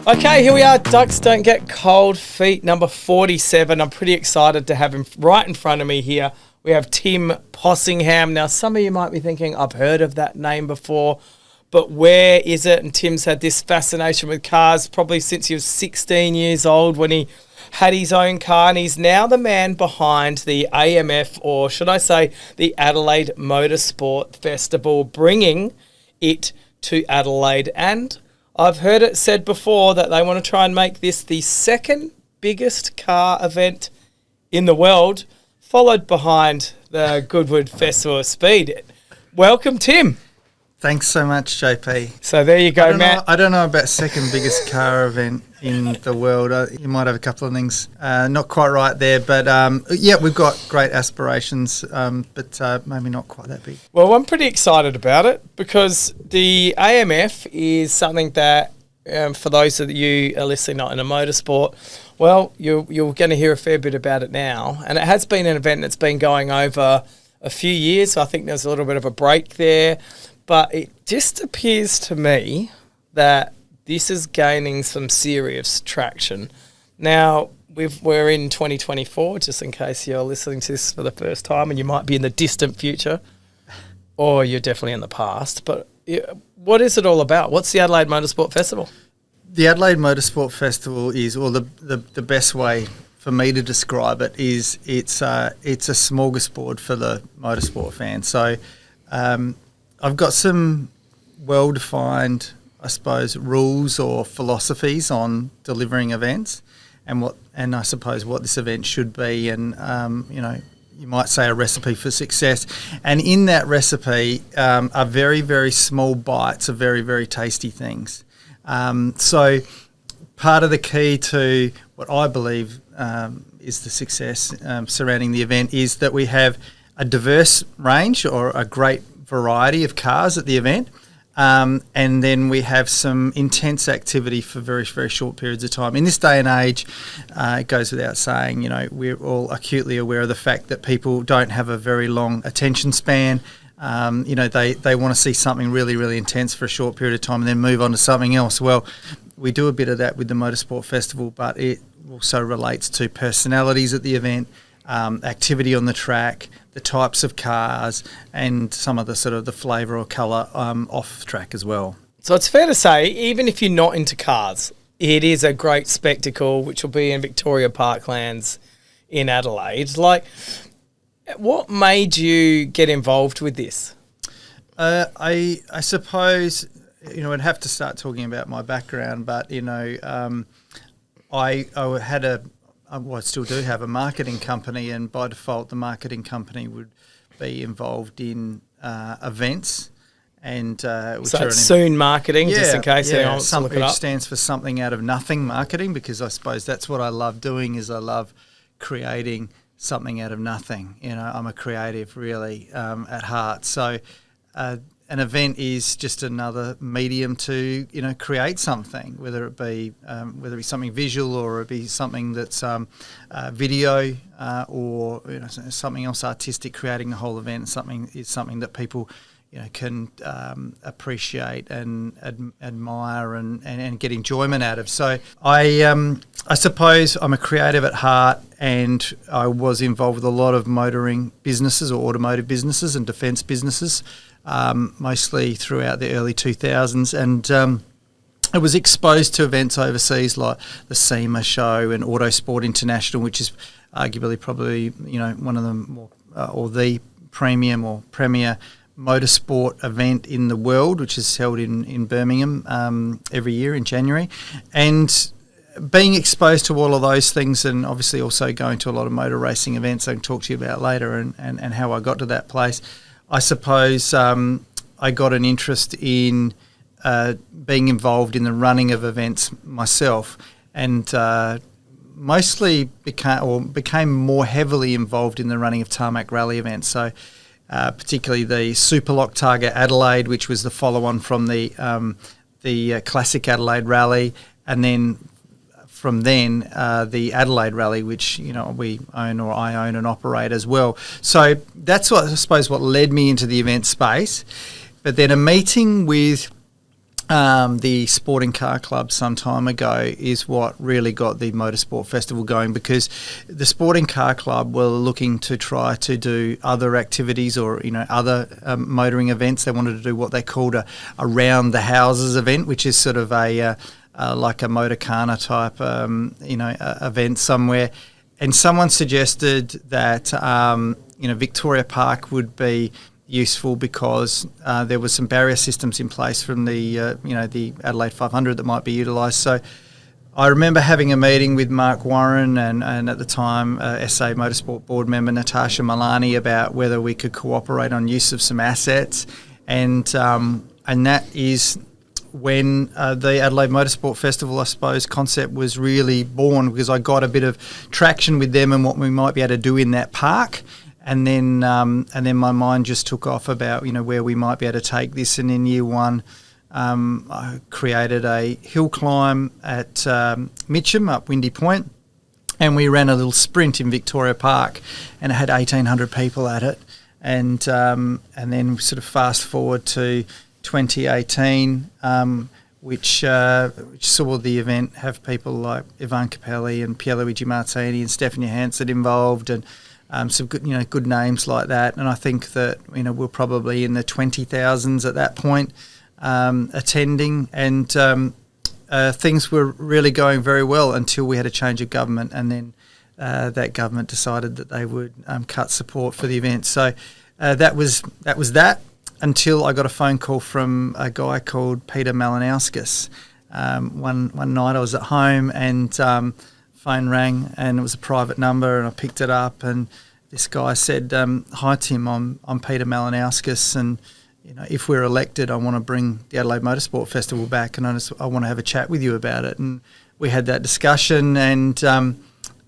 Okay, here we are. Ducks Don't Get Cold Feet, number 47. I'm pretty excited to have him right in front of me here. We have Tim Possingham. Now, some of you might be thinking, I've heard of that name before, but where is it? And Tim's had this fascination with cars probably since he was 16 years old when he had his own car, and he's now the man behind the AMF, or should I say the Adelaide Motorsport Festival, bringing it to Adelaide. And I've heard it said before that they want to try and make this the second biggest car event in the world, followed behind the Goodwood Festival of Speed. Welcome, Tim. Thanks so much, JP. So there you go, Matt. I don't know about second biggest car event in the world. You might have a couple of things not quite right there, but yeah, we've got great aspirations, but maybe not quite that big. Well, I'm pretty excited about it because the AMF is something that, for those of you who are listening not in a motorsport, well, you're going to hear a fair bit about it now. And it has been an event that's been going over a few years, so I think there's a little bit of a break there. But it just appears to me that this is gaining some serious traction. Now, we're in 2024, just in case you're listening to this for the first time, and you might be in the distant future, or you're definitely in the past. But what is it all about? What's the Adelaide Motorsport Festival? The Adelaide Motorsport Festival is, or the best way for me to describe it is, it's a smorgasbord for the motorsport fan. So I've got some well-defined, I suppose, rules or philosophies on delivering events, and I suppose what this event should be, and you might say a recipe for success. And in that recipe are very, very small bites of very, very tasty things. So part of the key to what I believe is the success surrounding the event is that we have a diverse range or a great variety of cars at the event, and then we have some intense activity for very, very short periods of time. In this day and age, it goes without saying, we're all acutely aware of the fact that people don't have a very long attention span. They want to see something really, really intense for a short period of time and then move on to something else. Well, we do a bit of that with the Motorsport Festival, but it also relates to personalities at the event, activity on the track, the types of cars, and some of the sort of the flavour or colour off track as well. So it's fair to say, even if you're not into cars, it is a great spectacle, which will be in Victoria Parklands in Adelaide. Like, what made you get involved with this? I suppose, I'd have to start talking about my background, but, I had I still do have a marketing company, and by default the marketing company would be involved in events. And so it's soon marketing, just in case anyone wants to look it up. It stands for something out of nothing marketing, because I suppose that's what I love doing, is I love creating something out of nothing. I'm a creative really at heart. So an event is just another medium to create something, whether it be something visual or it be something that's video or something else artistic. Creating the whole event is something that people can appreciate and admire and get enjoyment out of. So I suppose I'm a creative at heart, and I was involved with a lot of motoring businesses or automotive businesses and defence businesses, mostly throughout the early 2000s, and I was exposed to events overseas like the SEMA show and Autosport International, which is arguably probably one of the more or the premium or premier motorsport event in the world, which is held in Birmingham every year in January. And being exposed to all of those things, and obviously also going to a lot of motor racing events I can talk to you about later, and how I got to that place, I suppose I got an interest in being involved in the running of events myself, and mostly became more heavily involved in the running of tarmac rally events. So particularly the Superlock Targa Adelaide, which was the follow-on from the Classic Adelaide Rally, and then from then the Adelaide Rally, which we own, or I own and operate as well. So that's what I suppose what led me into the event space. But then a meeting with the Sporting Car Club some time ago is what really got the Motorsport Festival going, because the Sporting Car Club were looking to try to do other activities or, other motoring events. They wanted to do what they called a round the houses event, which is sort of a like a Motorcana type, event somewhere. And someone suggested that, Victoria Park would be useful because there was some barrier systems in place from the the Adelaide 500 that might be utilised. So I remember having a meeting with Mark Warren and at the time SA Motorsport board member Natasha Milani about whether we could cooperate on use of some assets, and that is when the Adelaide Motorsport Festival, I suppose, concept was really born, because I got a bit of traction with them and what we might be able to do in that park. And then my mind just took off about, where we might be able to take this. And in year one, I created a hill climb at Mitcham up Windy Point, and we ran a little sprint in Victoria Park, and it had 1,800 people at it. And then sort of fast forward to 2018, which saw the event have people like Ivan Capelli and Pierluigi Martini and Stephanie Hansett involved, and some good names like that. And I think that we're probably in the 20,000s at that point attending, and things were really going very well until we had a change of government, and then that government decided that they would cut support for the event. So that was that until I got a phone call from a guy called Peter Malinauskas. One night I was at home and phone rang, and it was a private number, and I picked it up, and this guy said, "Hi Tim, I'm Peter Malinauskas, and if we're elected, I want to bring the Adelaide Motorsport Festival back, and I want to have a chat with you about it." And we had that discussion, and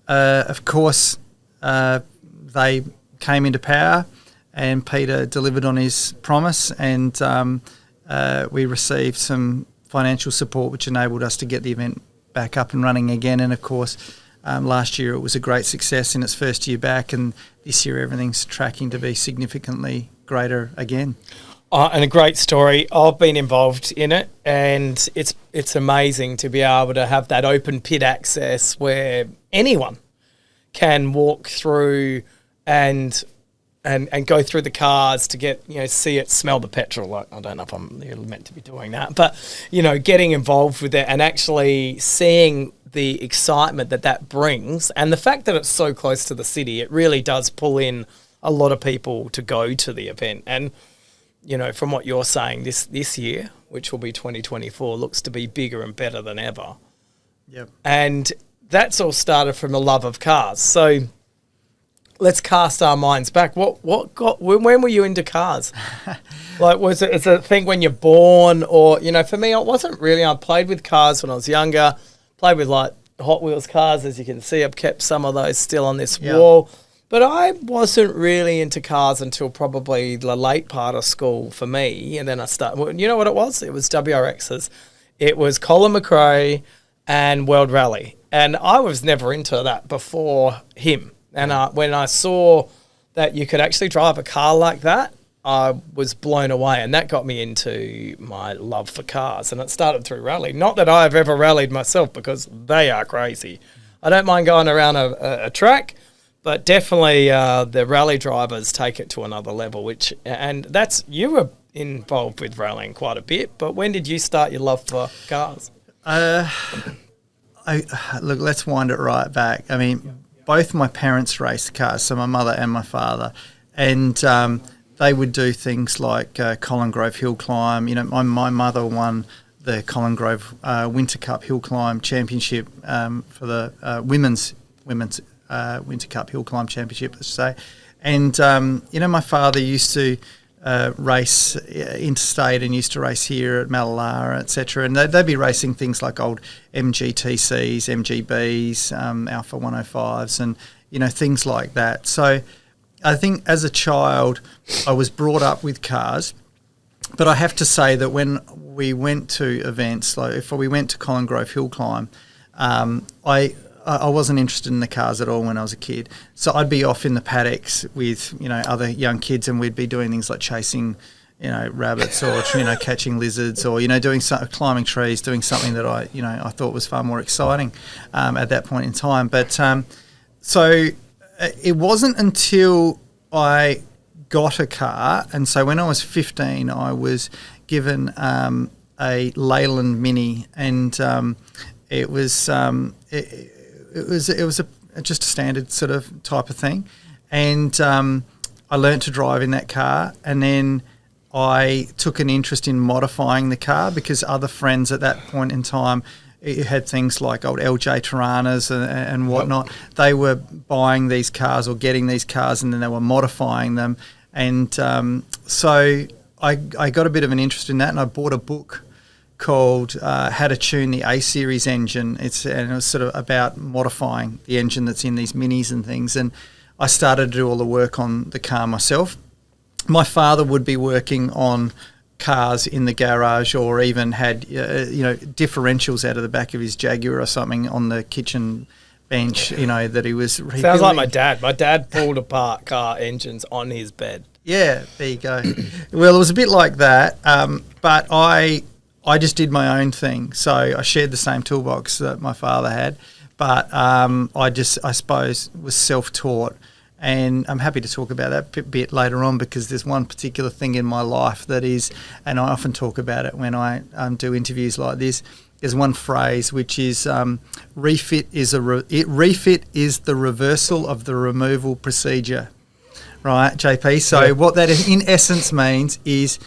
of course they came into power, and Peter delivered on his promise, and we received some financial support which enabled us to get the event back up and running again. And of course, last year it was a great success in its first year back, and this year everything's tracking to be significantly greater again. And a great story. I've been involved in it, and it's amazing to be able to have that open pit access where anyone can walk through and go through the cars to get, see it, smell the petrol. Like, I don't know if I'm meant to be doing that, but, getting involved with it and actually seeing the excitement that brings, and the fact that it's so close to the city, it really does pull in a lot of people to go to the event. And, from what you're saying, this year, which will be 2024, looks to be bigger and better than ever. Yep. And that's all started from a love of cars. So let's cast our minds back. When were you into cars? Like, is it a thing when you're born, or, for me, it wasn't really. I played with cars when I was younger, played with like Hot Wheels cars, as you can see. I've kept some of those still on this wall. But I wasn't really into cars until probably the late part of school for me. And then I started, you know what it was? It was WRXs. It was Colin McRae and World Rally. And I was never into that before him. And when I saw that you could actually drive a car like that, I was blown away. And that got me into my love for cars. And it started through rally. Not that I've ever rallied myself, because they are crazy. I don't mind going around a track, but definitely the rally drivers take it to another level. You were involved with rallying quite a bit, but when did you start your love for cars? Look, let's wind it right back. I mean, both my parents raced cars, so my mother and my father, and they would do things like Colin Grove Hill Climb. My mother won the Colin Grove Winter Cup Hill Climb Championship for the women's Winter Cup Hill Climb Championship, let's say. And, my father used to race interstate and used to race here at Mallala, etc. And they'd be racing things like old MGTCs, MGBs, Alpha 105s, and, things like that. So I think as a child I was brought up with cars, but I have to say that when we went to events, like if we went to Colin Grove Hill Climb, I wasn't interested in the cars at all when I was a kid. So I'd be off in the paddocks with, other young kids, and we'd be doing things like chasing, rabbits or catching lizards or doing climbing trees, doing something that I thought was far more exciting at that point in time. But so it wasn't until I got a car, and so when I was 15, I was given a Leyland Mini, and it was just a standard sort of type of thing, and I learnt to drive in that car, and then I took an interest in modifying the car because other friends at that point in time, it had things like old LJ Tiranas and whatnot. They were buying these cars or getting these cars, and then they were modifying them. And so I got a bit of an interest in that, and I bought a book called How to Tune the A-Series Engine. And it was sort of about modifying the engine that's in these Minis and things. And I started to do all the work on the car myself. My father would be working on cars in the garage, or even had differentials out of the back of his Jaguar or something on the kitchen bench, that he was rebuilding. Sounds like my dad. My dad pulled apart car engines on his bed. Yeah, there you go. Well, it was a bit like that, but I just did my own thing. So I shared the same toolbox that my father had, but I suppose, was self-taught. And I'm happy to talk about that bit later on, because there's one particular thing in my life that is, and I often talk about it when I do interviews like this, there's one phrase which is refit is the reversal of the removal procedure. Right, JP? So what that in essence means is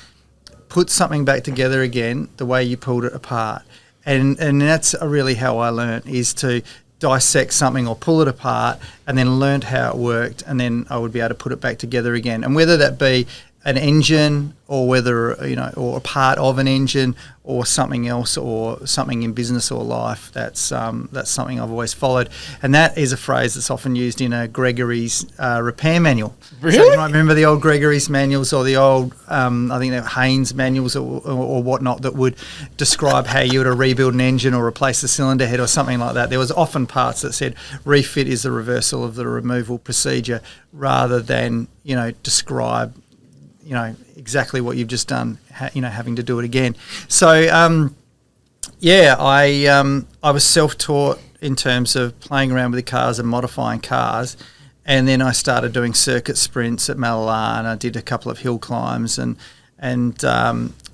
put something back together again the way you pulled it apart. And that's really how I learnt, is to dissect something or pull it apart, and then learned how it worked, and then I would be able to put it back together again. And whether that be an engine, or whether or a part of an engine, or something else, or something in business or life, that's something I've always followed. And that is a phrase that's often used in a Gregory's repair manual. Really? So you might remember the old Gregory's manuals, or the old I think they were Haynes manuals or whatnot, that would describe how you were to rebuild an engine or replace the cylinder head or something like that. There was often parts that said refit is the reversal of the removal procedure, rather than describe exactly what you've just done, having to do it again. So, I was self-taught in terms of playing around with the cars and modifying cars. And then I started doing circuit sprints at Malala, and I did a couple of hill climbs. And then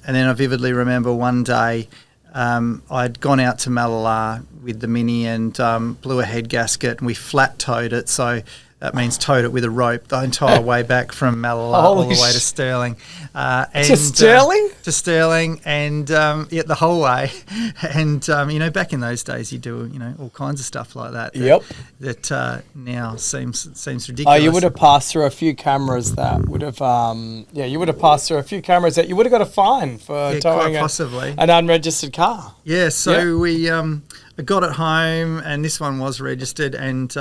I vividly remember one day I'd gone out to Malala with the Mini and blew a head gasket, and we flat towed it. So that means towed it with a rope the entire way back from Malala all the way to Stirling. To Stirling? To Stirling, and the whole way. And back in those days, you do all kinds of stuff like that. That now seems ridiculous. Oh, you would have passed through a few cameras that would have. You would have passed through a few cameras that you would have got a fine for towing an unregistered car. Yeah. So we got it home, and this one was registered, and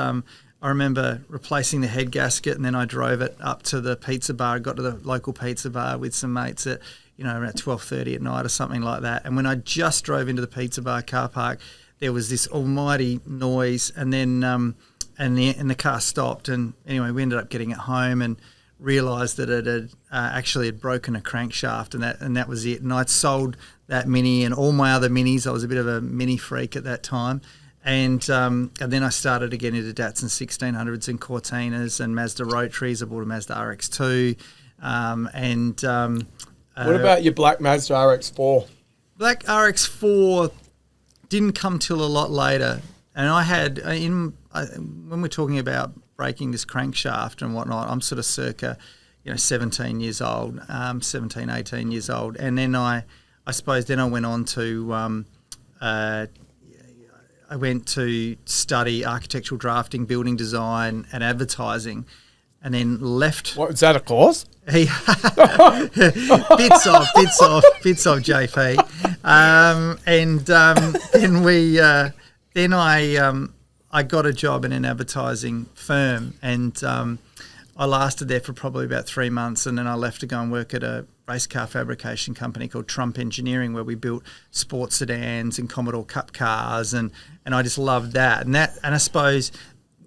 I remember replacing the head gasket, and then I drove it up to the pizza bar. I got to the local pizza bar with some mates at, around 12:30 at night or something like that. And when I just drove into the pizza bar car park, there was this almighty noise, and then the car stopped. And anyway, we ended up getting it home and realised that it had actually broken a crankshaft, and that was it. And I'd sold that Mini and all my other Minis. I was a bit of a Mini freak at that time. And then I started to get into Datsun 1600s and Cortinas and Mazda Rotaries. I bought a Mazda RX-2. What about your black Mazda RX-4? Black RX-4 didn't come till a lot later. And I had, when we're talking about breaking this crankshaft and whatnot, I'm sort of circa, 17 years old, 17, 18 years old. And then I suppose then I went on to... I went to study architectural drafting, building design, and advertising, and then left. What was that, a course? bits of JP, then I got a job in an advertising firm, and I lasted there for probably about 3 months, and then I left to go and work at a race car fabrication company called Trump Engineering, where we built sports sedans and Commodore Cup cars, and I just loved that. And I suppose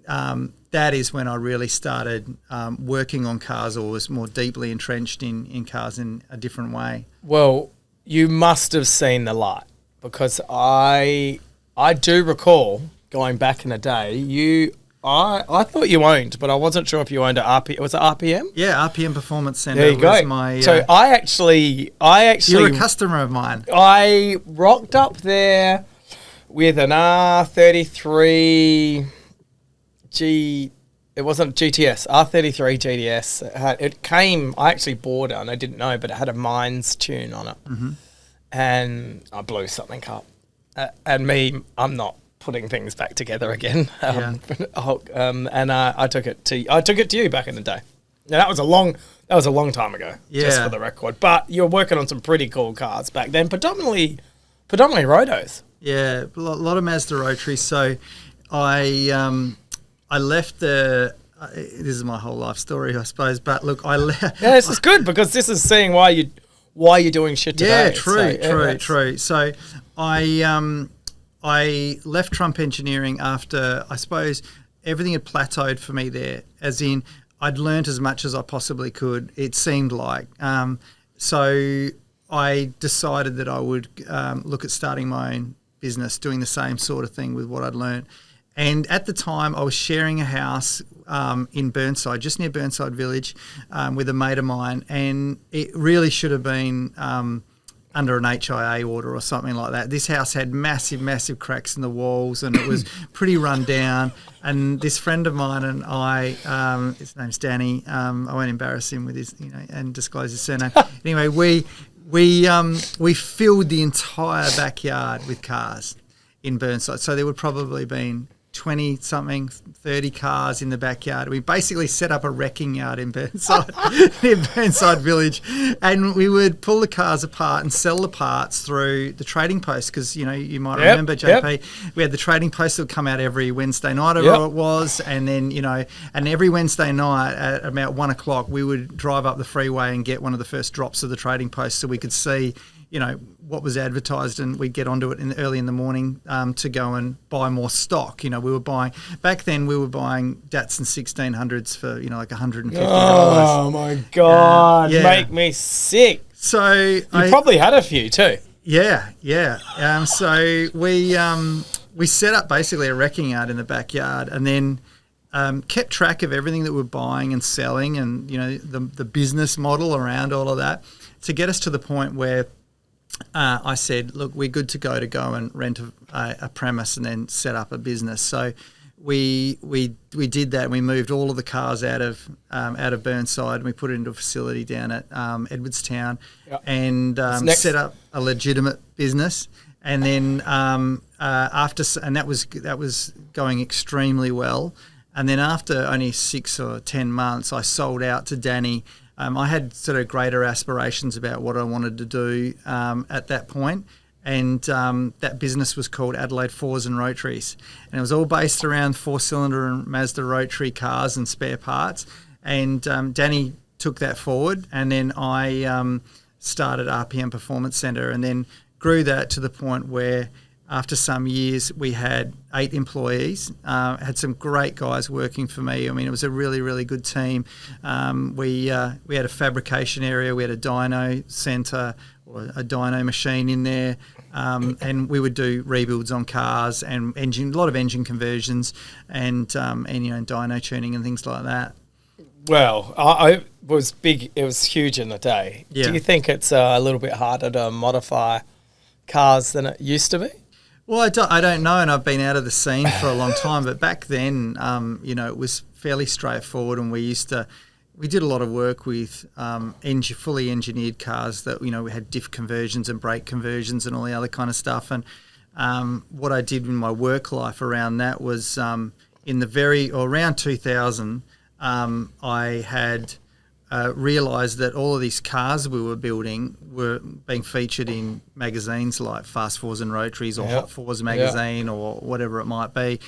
that is when I really started working on cars, or was more deeply entrenched in cars in a different way. Well, you must have seen the light, because I do recall going back in the day. I thought you owned, but I wasn't sure if you owned was it RPM? Yeah, RPM Performance Centre. There you go. So I actually, you're a customer of mine. I rocked up there with an R33 it wasn't GTS, R33 GTS. It came, I actually bought it and I didn't know, but it had a Mines tune on it. Mm-hmm. And I blew something up. I'm not putting things back together again. I took it to you back in the day. Now that was a long time ago, just for the record. But you were working on some pretty cool cars back then, predominantly rotos. Yeah, a lot of Mazda rotaries. So I left the. This is my whole life story, I suppose. But look, I left. Yeah, this is good, because this is seeing why you're doing shit today. Yeah, true. So I left Trump Engineering after, I suppose, everything had plateaued for me there. As in, I'd learnt as much as I possibly could. It seemed like. So I decided that I would look at starting my own business, doing the same sort of thing with what I'd learnt. And at the time, I was sharing a house in Burnside, just near Burnside Village, with a mate of mine, and it really should have been under an HIA order or something like that. This house had massive cracks in the walls, and it was pretty run down. And this friend of mine and I, his name's Danny. I won't embarrass him with his, and disclose his surname. Anyway, we filled the entire backyard with cars in Burnside. So there would probably been 20-something, 30 cars in the backyard. We basically set up a wrecking yard in Burnside, in Burnside Village, and we would pull the cars apart and sell the parts through the trading post, because, you might remember, JP, we had the trading post that would come out every Wednesday night, it was, and then, and every Wednesday night at about 1 o'clock, we would drive up the freeway and get one of the first drops of the trading post so we could see what was advertised, and we'd get onto it early in the morning to go and buy more stock. We were buying Datsun 1600s for like $150. Oh my God, make me sick. So you probably had a few too. Yeah. So we set up basically a wrecking yard in the backyard, and then kept track of everything that we're buying and selling, and the business model around all of that, to get us to the point where I said, look, we're good to go and rent a premise and then set up a business. So we did that. We moved all of the cars out of Burnside, and we put it into a facility down at Edwardstown, and set up a legitimate business. And then that was going extremely well. And then after only 6 or 10 months, I sold out to Danny. I had sort of greater aspirations about what I wanted to do at that point, and that business was called Adelaide Fours and Rotaries, and it was all based around 4-cylinder and Mazda rotary cars and spare parts. And Danny took that forward, and then I started RPM Performance Centre, and then grew that to the point where after some years we had 8 employees, had some great guys working for me. I mean, it was a really, really good team. We had a fabrication area, we had a dyno centre, or a dyno machine in there, and we would do rebuilds on cars and a lot of engine conversions, and dyno tuning and things like that. Well, it was big. It was huge in the day. Yeah. Do you think it's a little bit harder to modify cars than it used to be? Well, I don't know, and I've been out of the scene for a long time. But back then, it was fairly straightforward, and we did a lot of work with fully engineered cars that we had diff conversions and brake conversions and all the other kind of stuff. And what I did in my work life around that was around 2000, I had realised that all of these cars we were building were being featured in magazines like Fast Fours and Rotaries or Hot Fours magazine or whatever it might be.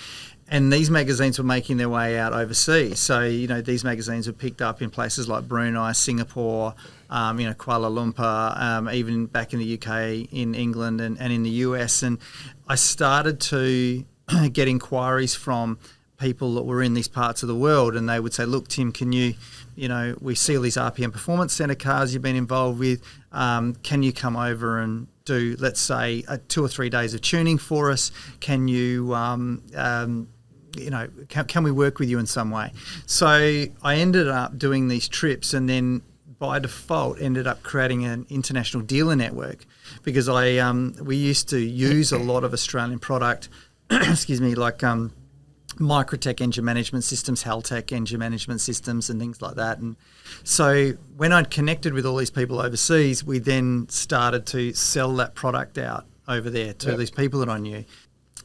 And these magazines were making their way out overseas. So, these magazines were picked up in places like Brunei, Singapore, Kuala Lumpur, even back in the UK, in England and in the US. And I started to get inquiries from people that were in these parts of the world, and they would say, look, Tim, can you, we see all these RPM Performance Centre cars you've been involved with. Can you come over and do, let's say, 2 or 3 days of tuning for us? Can you, can we work with you in some way? So I ended up doing these trips, and then by default ended up creating an international dealer network, because we used to use a lot of Australian product, excuse me, like Microtech engine management systems, Haltech engine management systems, and things like that. And so when I'd connected with all these people overseas, we then started to sell that product out over there to these people that I knew.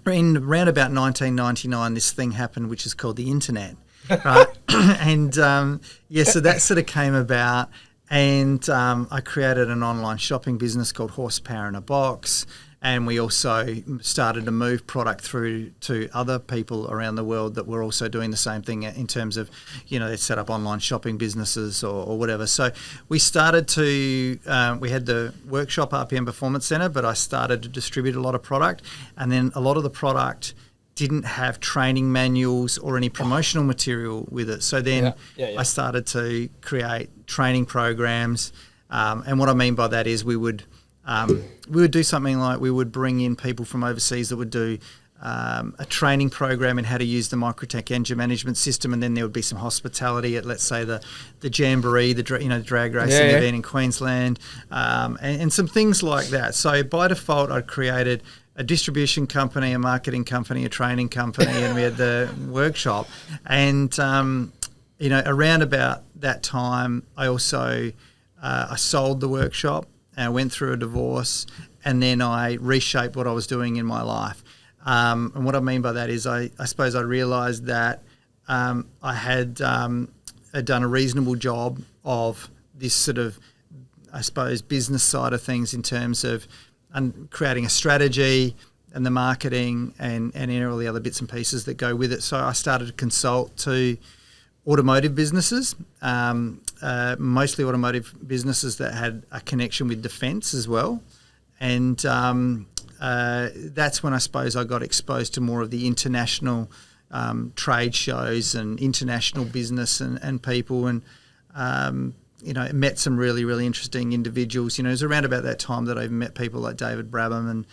In around about 1999, this thing happened, which is called the internet, right? And so that sort of came about, and I created an online shopping business called Horsepower in a Box. And we also started to move product through to other people around the world that were also doing the same thing in terms of, they set up online shopping businesses or whatever. So we started to, we had the workshop RPM Performance Centre, but I started to distribute a lot of product. And then a lot of the product didn't have training manuals or any promotional material with it. So then I started to create training programs. And what I mean by that is we would do something like we would bring in people from overseas that would do a training program in how to use the Microtech engine management system, and then there would be some hospitality at, let's say, the Jamboree, the drag racing event in Queensland, and some things like that. So by default, I'd created a distribution company, a marketing company, a training company, and we had the workshop. And around about that time, I also I sold the workshop. I went through a divorce, and then I reshaped what I was doing in my life. And what I mean by that is I suppose I realised that I had done a reasonable job of this sort of, I suppose, business side of things in terms of creating a strategy and the marketing and all the other bits and pieces that go with it. So I started to consult to automotive businesses, mostly automotive businesses that had a connection with defence as well. And that's when I suppose I got exposed to more of the international trade shows and international business and people, and met some really, really interesting individuals. It was around about that time that I met people like David Brabham and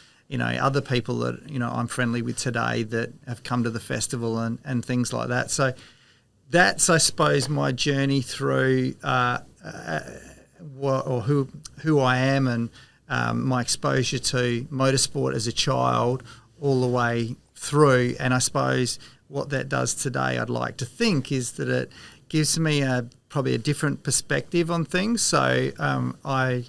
other people that I'm friendly with today that have come to the festival and things like that. So that's, I suppose, my journey through who I am, and my exposure to motorsport as a child all the way through. And I suppose what that does today, I'd like to think, is that it gives me probably a different perspective on things. So I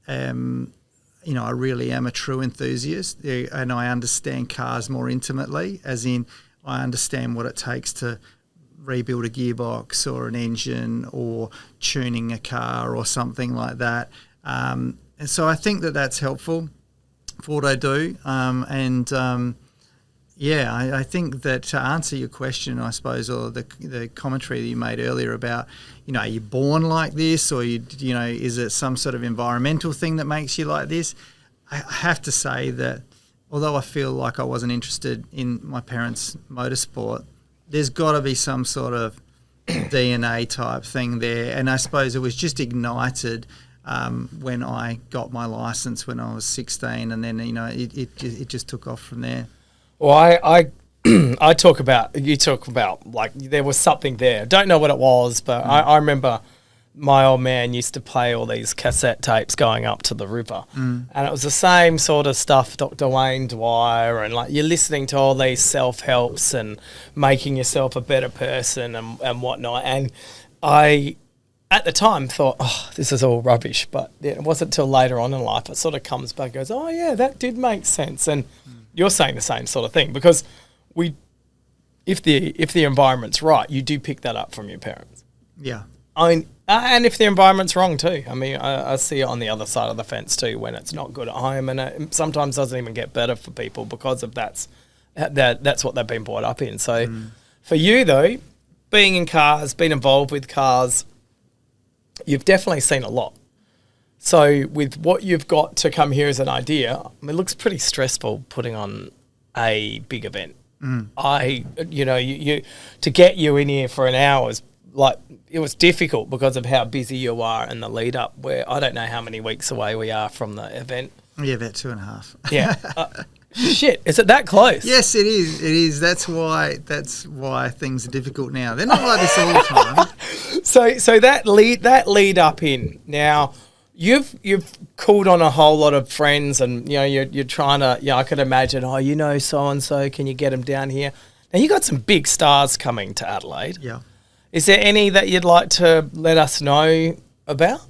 really am a true enthusiast, and I understand cars more intimately, as in I understand what it takes to rebuild a gearbox or an engine or tuning a car or something like that. And so I think that that's helpful for what I do. I think that to answer your question, I suppose, or the commentary that you made earlier about, are you born like this, or is it some sort of environmental thing that makes you like this? I have to say that although I feel like I wasn't interested in my parents' motorsport, there's got to be some sort of DNA type thing there. And I suppose it was just ignited when I got my license when I was 16, and then, it just took off from there. Well, I talk about, you talk about, like, there was something there. Don't know what it was, but I remember my old man used to play all these cassette tapes going up to the river. And it was the same sort of stuff, Dr. Wayne Dwyer, and like you're listening to all these self-helps and making yourself a better person and whatnot. And I, at the time, thought, oh, this is all rubbish. But it wasn't until later on in life it sort of comes back and goes, oh, yeah, that did make sense. And you're saying the same sort of thing, because if the environment's right, you do pick that up from your parents. Yeah. I mean, and if the environment's wrong too. I mean, I see it on the other side of the fence too, when it's not good at home, and it sometimes doesn't even get better for people because of that's what they've been brought up in. So for you though, being in cars, being involved with cars, you've definitely seen a lot. So with what you've got to come here as an idea, I mean, it looks pretty stressful putting on a big event you to get you in here for an hour was like, it was difficult because of how busy you are in the lead up, where I don't know how many weeks away we are from the event. Yeah, about 2.5. Yeah. Shit, is it that close? Yes, it is. It is. That's why things are difficult now. They're not like this all the time. So that lead up in now, you've called on a whole lot of friends, and you're trying to. I could imagine. So and so. Can you get them down here? Now you got some big stars coming to Adelaide. Yeah. Is there any that you'd like to let us know about?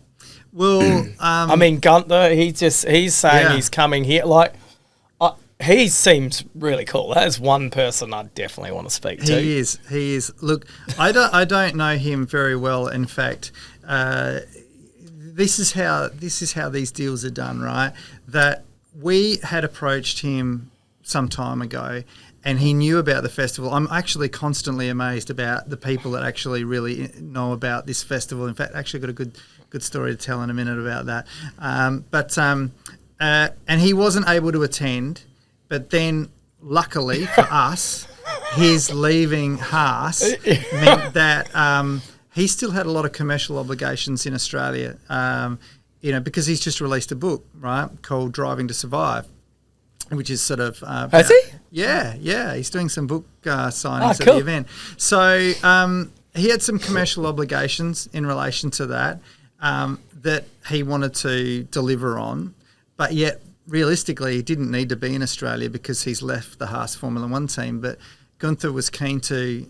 Well, I mean, Gunther. He's saying he's coming here. Like, he seems really cool. That is one person I definitely want to speak to. He is. Look, I don't know him very well. In fact, this is how these deals are done, right? That we had approached him some time ago, and he knew about the festival. I'm actually constantly amazed about the people that actually really know about this festival. In fact, actually got a good story to tell in a minute about that. And he wasn't able to attend. But then, luckily for us, his leaving Haas meant that he still had a lot of commercial obligations in Australia, because he's just released a book, right, called Driving to Survive, which is sort of... Has he? Yeah. He's doing some book signings at cool. the event. So he had some commercial obligations in relation to that that he wanted to deliver on, but yet... realistically, he didn't need to be in Australia because he's left the Haas Formula One team. But Gunther was keen to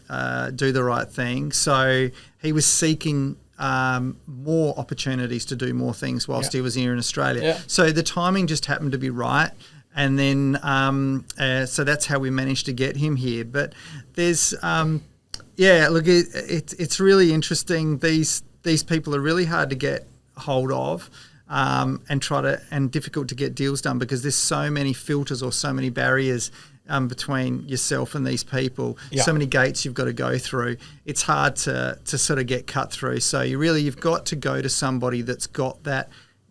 do the right thing. So he was seeking more opportunities to do more things whilst he was here in Australia. Yeah. So the timing just happened to be right. And then, so that's how we managed to get him here. But there's, look, it's really interesting. These people are really hard to get hold of. And difficult to get deals done because there's so many filters or so many barriers between yourself and these people, so many gates you've got to go through. It's hard to sort of get cut through. So you've got to go to somebody that's got that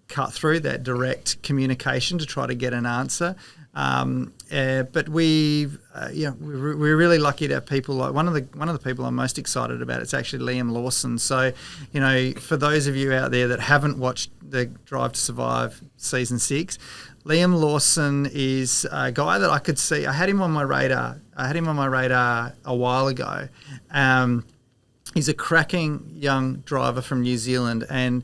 cut through, that direct communication to try to get an answer. But we're really lucky to have people like one of the people I'm most excited about. It's actually Liam Lawson. So, for those of you out there that haven't watched the Drive to Survive season 6, Liam Lawson is a guy that I could see. I had him on my radar. A while ago. He's a cracking young driver from New Zealand, and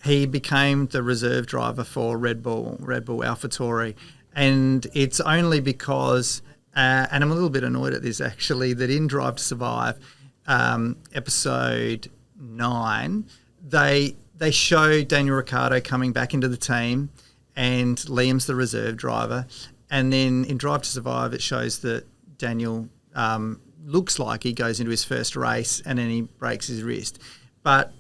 he became the reserve driver for Red Bull AlphaTauri. And it's only because, and I'm a little bit annoyed at this actually, that in Drive to Survive, episode 9, they show Daniel Ricciardo coming back into the team, and Liam's the reserve driver. And then in Drive to Survive, it shows that Daniel looks like he goes into his first race and then he breaks his wrist. But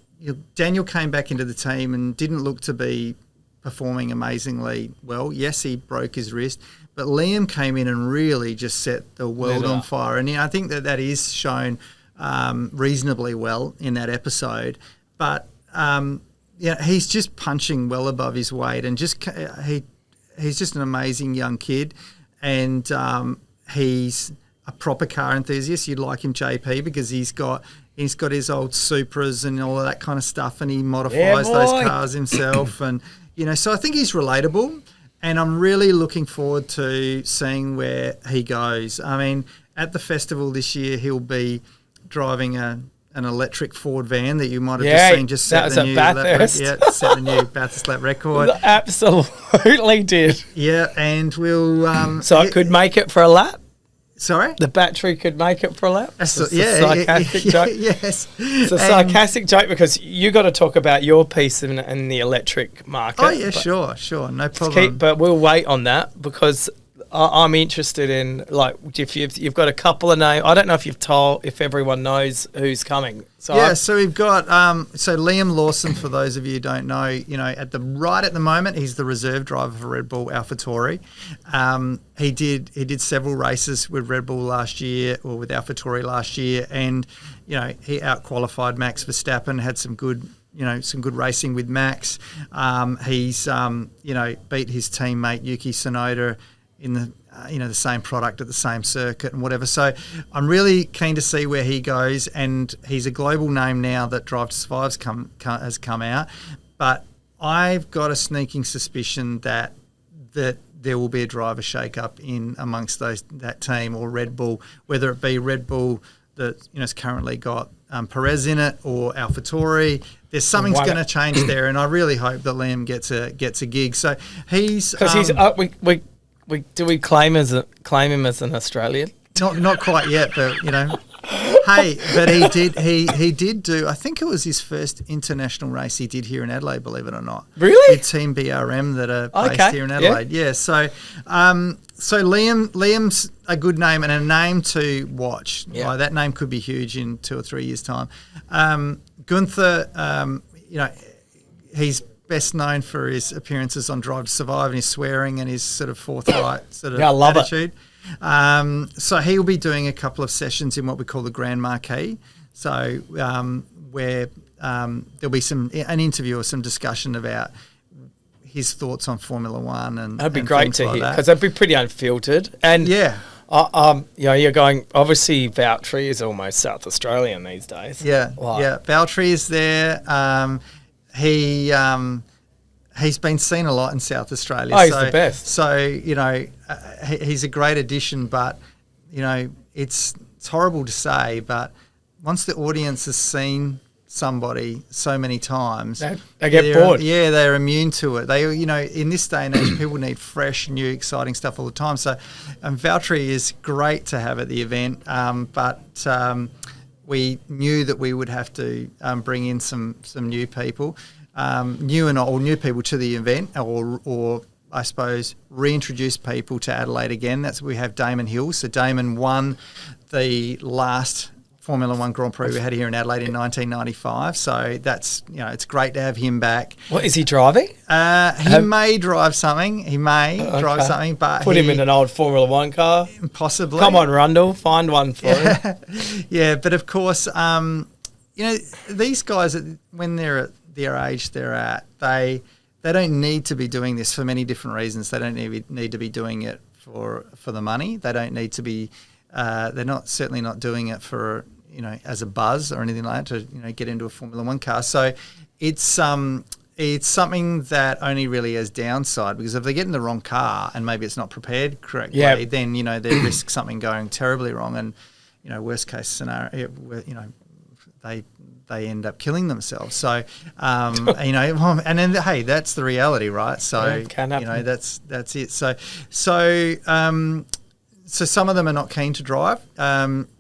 Daniel came back into the team and didn't look to be performing amazingly well. Yes, he broke his wrist, but Liam came in and really just set the world on fire. And I think that is shown reasonably well in that episode. But he's just punching well above his weight, and he's just an amazing young kid, and he's a proper car enthusiast. You'd like him, JP, because he's got his old Supras and all of that kind of stuff, and he modifies those cars himself, and so I think he's relatable, and I'm really looking forward to seeing where he goes. I mean, at the festival this year, he'll be driving an electric Ford van that you might have just seen just set the new Bathurst lap record. Absolutely did. Yeah, and we'll... so it could make it for a lap? Sorry? The battery could make it for a lap? It's a sarcastic joke. Yes. It's a sarcastic joke because you got to talk about your piece in the electric market. Oh, yeah, sure. No problem. But we'll wait on that because I'm interested in, like, if you've got a couple of names. I don't know if everyone knows who's coming. So we've got so Liam Lawson. For those of you who don't know, at the moment he's the reserve driver for Red Bull AlphaTauri. He did several races with Red Bull last year, or with AlphaTauri last year, and he out-qualified Max Verstappen. Had some good racing with Max. He's beat his teammate Yuki Tsunoda in the the same product at the same circuit and whatever. So I'm really keen to see where he goes, and he's a global name now that Drive to Survive's has come out. But I've got a sneaking suspicion that there will be a driver shake-up in amongst that team, or Red Bull, whether it be Red Bull that has currently got Perez in it, or AlphaTauri. There's something's going to change there, and I really hope that Liam gets a gig. So he's because he's we claim him as an Australian? Not quite yet, but Hey, but he did do, I think it was his first international race he did here in Adelaide, believe it or not. Really? With Team BRM that are based here in Adelaide. Yeah. So Liam's a good name and a name to watch. Yeah. Right? That name could be huge in 2 or 3 years' time. Gunther, he's best known for his appearances on Drive to Survive and his swearing and his sort of forthright I love attitude. So he'll be doing a couple of sessions in what we call the Grand Marquee. So where there'll be an interview or some discussion about his thoughts on Formula One, and that'd be great to like hear, because that'd be pretty unfiltered. And you're going, obviously Valtteri is almost South Australian these days. Yeah, Valtteri is there. He's been seen a lot in South Australia. Oh, he's the best. So, he's a great addition, but, it's horrible to say, but once the audience has seen somebody so many times, they get bored. Yeah, they're immune to it. They, in this day and age, people need fresh, new, exciting stuff all the time. So, Valtteri is great to have at the event, but we knew that we would have to bring in some new people. New people to the event, or I suppose reintroduce people to Adelaide again. That's we have Damon Hill. So Damon won the last Formula One Grand Prix we had here in Adelaide in 1995. So that's it's great to have him back. What is he driving? He may drive something. Drive something, but put him in an old Formula One car. Possibly. Come on, Rundle, find one for him. Yeah, but of course, these guys when they're at their age they're at, they don't need to be doing this for many different reasons. They don't need to be doing it for the money. They don't need to be. They're certainly not doing it for as a buzz or anything like that to get into a Formula One car. So it's something that only really has downside, because if they get in the wrong car and maybe it's not prepared correctly, then they risk something going terribly wrong, and worst case scenario, they end up killing themselves. So, and then, hey, that's the reality, right? So, that's it. So some of them are not keen to drive.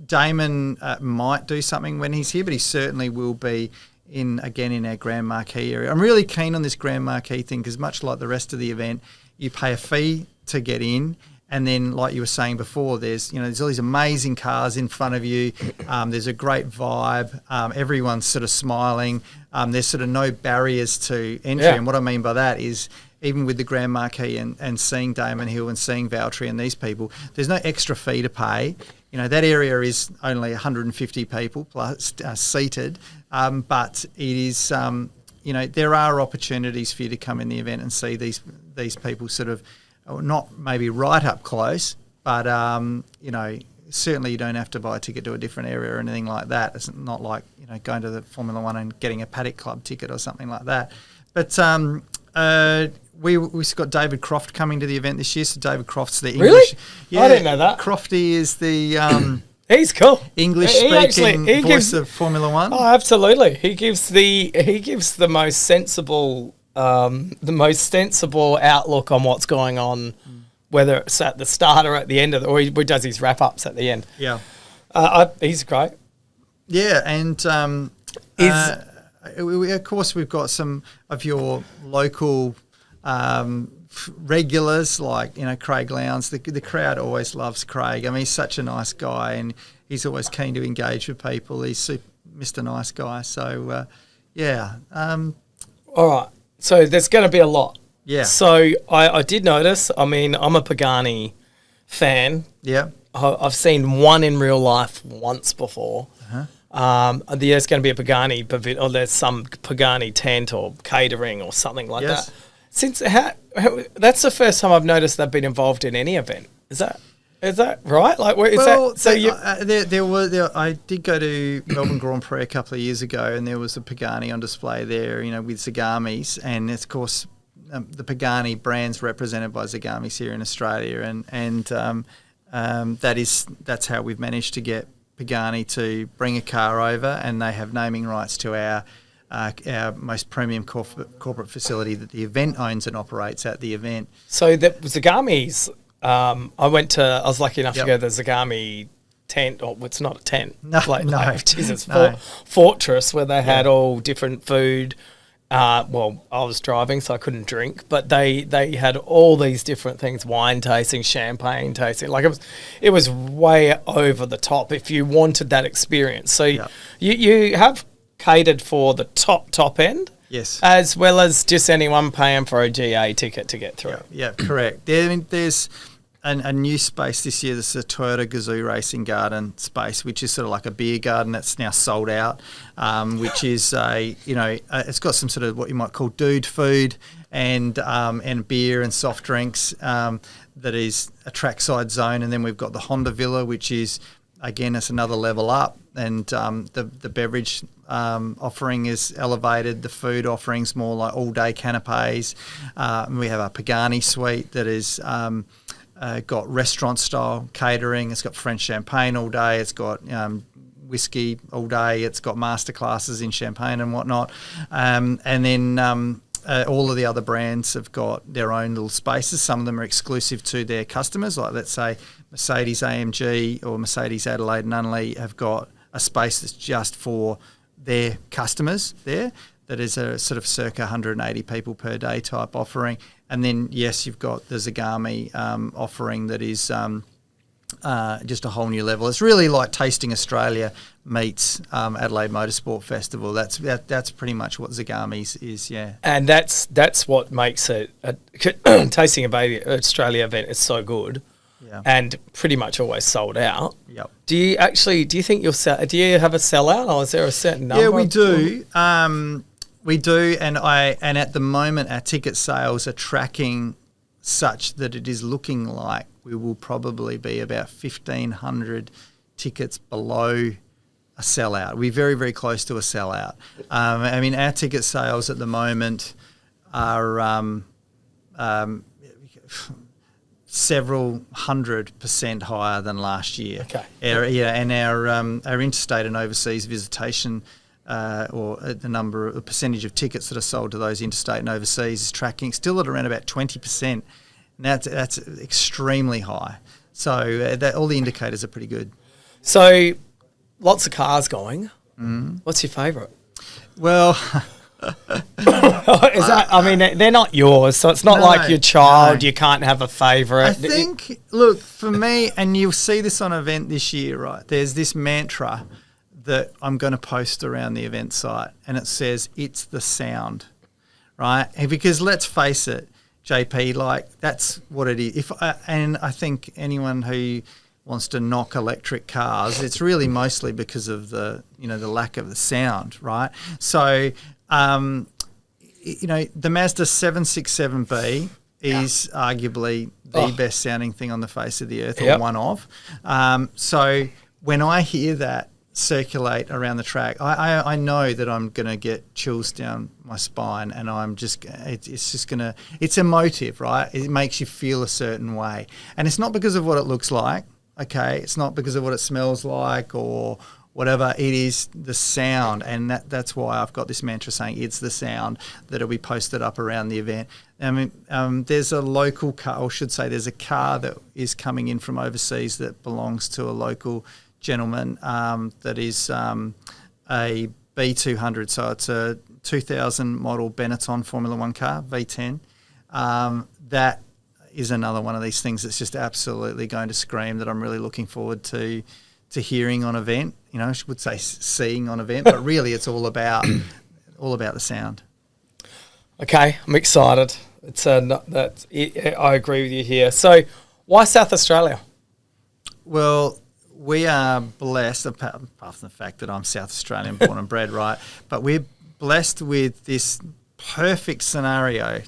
Damon might do something when he's here, but he certainly will be in our Grand Marquee area. I'm really keen on this Grand Marquee thing, because much like the rest of the event, you pay a fee to get in. And then, like you were saying before, there's all these amazing cars in front of you. There's a great vibe. Everyone's sort of smiling. There's sort of no barriers to entry. Yeah. And what I mean by that is, even with the Grand Marquee and seeing Damon Hill and seeing Valtteri and these people, there's no extra fee to pay. That area is only 150 people plus seated, but it is. There are opportunities for you to come in the event and see these people sort of. Not maybe right up close, but certainly you don't have to buy a ticket to a different area or anything like that. It's not like going to the Formula One and getting a Paddock Club ticket or something like that. But we've got David Croft coming to the event this year. So David Croft's the English. Really? Yeah, I didn't know that. Crofty is the he's cool. English-speaking voice of Formula One. Oh, absolutely. He gives the most sensible. The most sensible outlook on what's going on, whether it's at the start or at the end or he does his wrap-ups at the end. Yeah. He's great. Yeah, and of course we've got some of your local regulars like, Craig Lowndes. The crowd always loves Craig. I mean, he's such a nice guy, and he's always keen to engage with people. He's Mr. Nice Guy. So, all right. So there's going to be a lot. Yeah. So I did notice, I'm a Pagani fan. Yeah. I've seen one in real life once before. There's going to be a Pagani, or there's some Pagani tent or catering or something like that. Since that's the first time I've noticed they've been involved in any event. Is that right? Like, where is Well, that? So I did go to Melbourne Grand Prix a couple of years ago, and there was a Pagani on display there, with Zagamis, and of course the Pagani brand's represented by Zagamis here in Australia, and that's how we've managed to get Pagani to bring a car over, and they have naming rights to our most premium corporate facility that the event owns and operates at the event. So that Zagami's. I was lucky enough to go to the Zagami tent, or it's not a tent. Fortress where they had all different food. I was driving, so I couldn't drink, but they had all these different things: wine tasting, champagne tasting. Like it was way over the top if you wanted that experience. So you have catered for the top end, yes, as well as just anyone paying for a GA ticket to get through. Yeah, correct. There's a new space this year. This is a Toyota Gazoo Racing Garden space, which is sort of like a beer garden that's now sold out, which is it's got some sort of what you might call dude food and beer and soft drinks. That is a trackside zone, and then we've got the Honda Villa, which is again it's another level up, and the beverage offering is elevated. The food offering's more like all day canapes. We have a Pagani suite that is. Got restaurant-style catering. It's got French champagne all day. It's got whiskey all day. It's got masterclasses in champagne and whatnot. And then all of the other brands have got their own little spaces. Some of them are exclusive to their customers. Like, let's say, Mercedes AMG or Mercedes Adelaide Nunley have got a space that's just for their customers there. That is a sort of circa 180 people per day type offering. And then, yes, you've got the Zagami offering that is just a whole new level. It's really like Tasting Australia meets Adelaide Motorsport Festival. That's pretty much what Zagami's is, yeah. And that's what makes it Tasting Australia event is so good. Yeah. And pretty much always sold out. Yep. Do you think you'll sell? Do you have a sellout, or is there a certain number? Yeah, we do. We do, and at the moment our ticket sales are tracking such that it is looking like we will probably be about 1,500 tickets below a sellout. We're very, very close to a sellout. Our ticket sales at the moment are several 100% higher than last year. Okay. Our interstate and overseas visitation. The percentage of tickets that are sold to those interstate and overseas is tracking still at around about 20%. And that's extremely high. So all the indicators are pretty good. So lots of cars going. What's your favourite? Well, they're not yours, so it's not like your child. No. You can't have a favourite. I think, look, for me, and you'll see this on event this year, right? There's this mantra that I'm going to post around the event site, and it says it's the sound, right? And because let's face it, JP, like that's what it is. And I think anyone who wants to knock electric cars, it's really mostly because of the lack of the sound, right? So the Mazda 767B is arguably the best sounding thing on the face of the earth, or one of. So when I hear that circulate around the track, I know that I'm going to get chills down my spine, and it's emotive, right? It makes you feel a certain way. And it's not because of what it looks like, okay? It's not because of what it smells like or whatever. It is the sound, and that's why I've got this mantra saying it's the sound that'll be posted up around the event. There's a local car, or should say there's a car that is coming in from overseas that belongs to a local gentleman that is a B200, so it's a 2000 model Benetton Formula One car, V10. That is another one of these things that's just absolutely going to scream, that I'm really looking forward to hearing on event. I would say seeing on event, but really it's all about the sound. Okay, I'm excited. I agree with you here. So why South Australia? Well, we are blessed, apart from the fact that I'm South Australian, born and bred, right? But we're blessed with this perfect scenario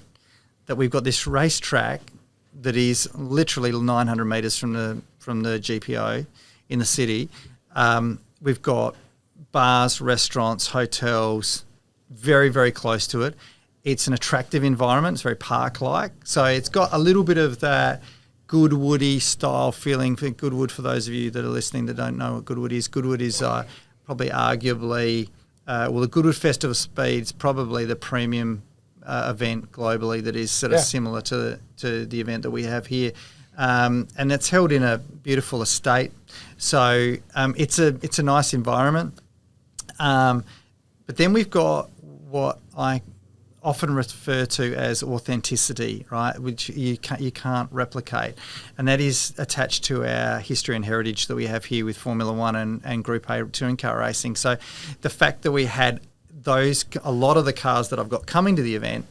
that we've got this racetrack that is literally 900 metres from the GPO in the city. We've got bars, restaurants, hotels, very, very close to it. It's an attractive environment. It's very park-like. So it's got a little bit of that Goodwoody style feeling. For Goodwood, for those of you that are listening that don't know what Goodwood is probably arguably, the Goodwood Festival of Speed's probably the premium event globally that is sort of similar to the event that we have here. And it's held in a beautiful estate. So it's a nice environment. But then we've got what I often refer to as authenticity, right, which you can't replicate. And that is attached to our history and heritage that we have here with Formula One and Group A touring car racing. So the fact that we had a lot of the cars that I've got coming to the event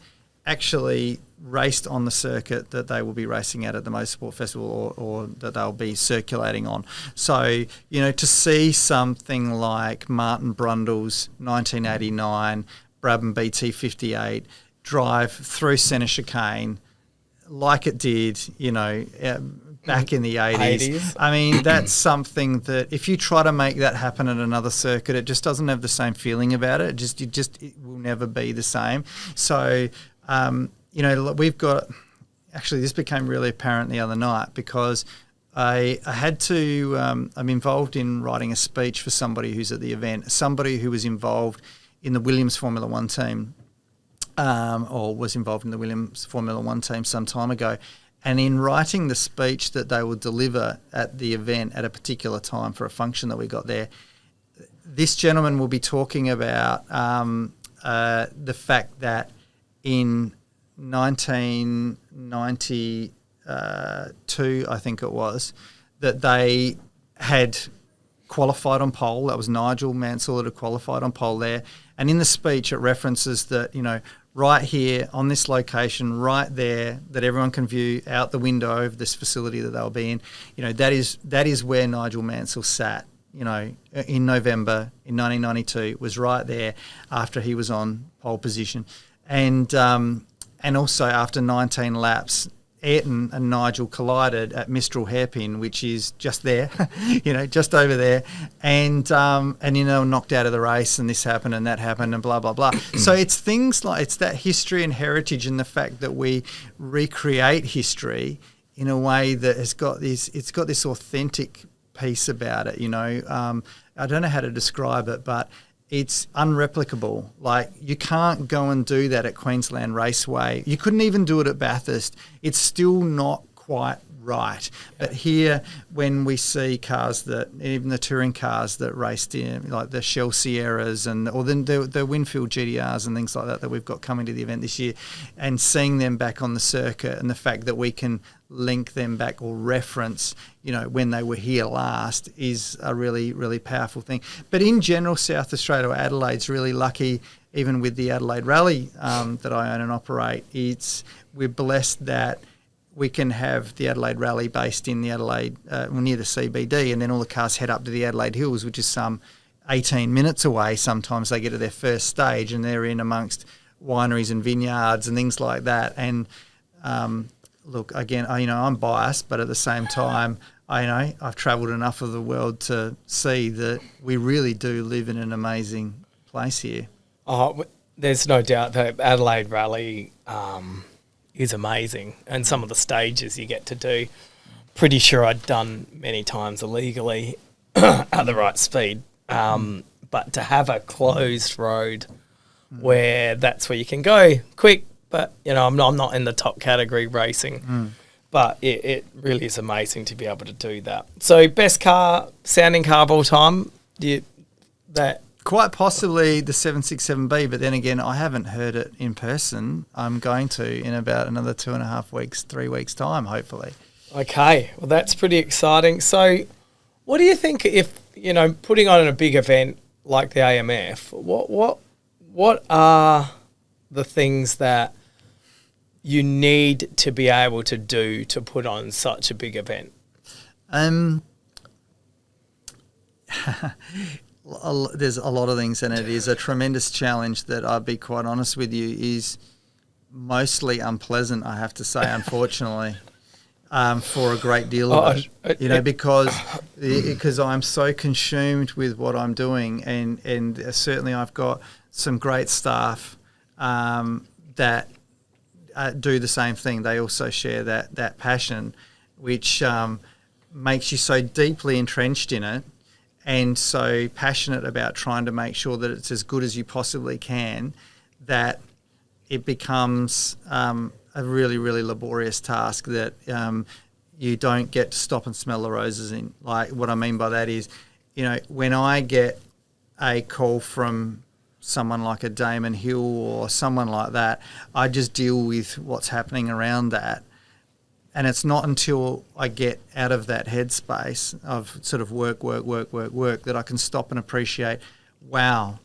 actually raced on the circuit that they will be racing at the Motorsport Festival or that they'll be circulating on. So, to see something like Martin Brundle's 1989 Brabham BT58 drive through centre chicane like it did, back in the 80s. I mean, that's something that if you try to make that happen at another circuit, it just doesn't have the same feeling about it. It will never be the same. So, we've got, actually this became really apparent the other night because I had to, I'm involved in writing a speech for somebody who's at the event, somebody who was involved in the Williams Formula One team, or was involved in the Williams Formula One team some time ago. And in writing the speech that they will deliver at the event at a particular time for a function that we got there, this gentleman will be talking about the fact that in 1992, I think it was, that they had qualified on pole. That was Nigel Mansell that had qualified on pole there. And in the speech, it references that, right here on this location, right there, that everyone can view out the window of this facility that they'll be in, that is where Nigel Mansell sat, in November in 1992, was right there after he was on pole position. And also after 19 laps, Ayrton and Nigel collided at Mistral Hairpin, which is just there, just over there, and knocked out of the race, and this happened and that happened and blah, blah, blah. So it's things like, it's that history and heritage and the fact that we recreate history in a way that it's got this authentic piece about it, I don't know how to describe it, but it's unreplicable. Like, you can't go and do that at Queensland Raceway. You couldn't even do it at Bathurst. It's still not quite right. But here, when we see cars that, even the touring cars that raced in, like the Shell Sierras or the Winfield GTRs and things like that we've got coming to the event this year, and seeing them back on the circuit, and the fact that we can link them back or reference, when they were here last, is a really, really powerful thing. But in general, South Australia, or Adelaide's really lucky, even with the Adelaide Rally that I own and operate. We're blessed that we can have the Adelaide Rally based in the Adelaide, near the CBD, and then all the cars head up to the Adelaide Hills, which is some 18 minutes away. Sometimes they get to their first stage and they're in amongst wineries and vineyards and things like that. And look, again, I'm biased, but at the same time, I've travelled enough of the world to see that we really do live in an amazing place here. Oh, there's no doubt that Adelaide Rally is amazing, and some of the stages you get to do, pretty sure I'd done many times illegally at the right speed. But to have a closed road where that's where you can go quick, but I'm not in the top category racing. But it really is amazing to be able to do that. So best sounding car of all time, quite possibly the 767B, but then again, I haven't heard it in person. I'm going to in about another 2.5 weeks, 3 weeks time, hopefully. Okay, well, that's pretty exciting. So what do you think if, putting on a big event like the AMF, what are the things that you need to be able to do to put on such a big event? There's a lot of things, and it is a tremendous challenge that, I'll be quite honest with you, is mostly unpleasant, I have to say, unfortunately, for a great deal of it. Because I'm so consumed with what I'm doing, and certainly I've got some great staff that do the same thing. They also share that passion, which makes you so deeply entrenched in it and so passionate about trying to make sure that it's as good as you possibly can, that it becomes a really, really laborious task that you don't get to stop and smell the roses in. Like, what I mean by that is, when I get a call from someone like a Damon Hill or someone like that, I just deal with what's happening around that. And it's not until I get out of that headspace of sort of work that I can stop and appreciate, wow,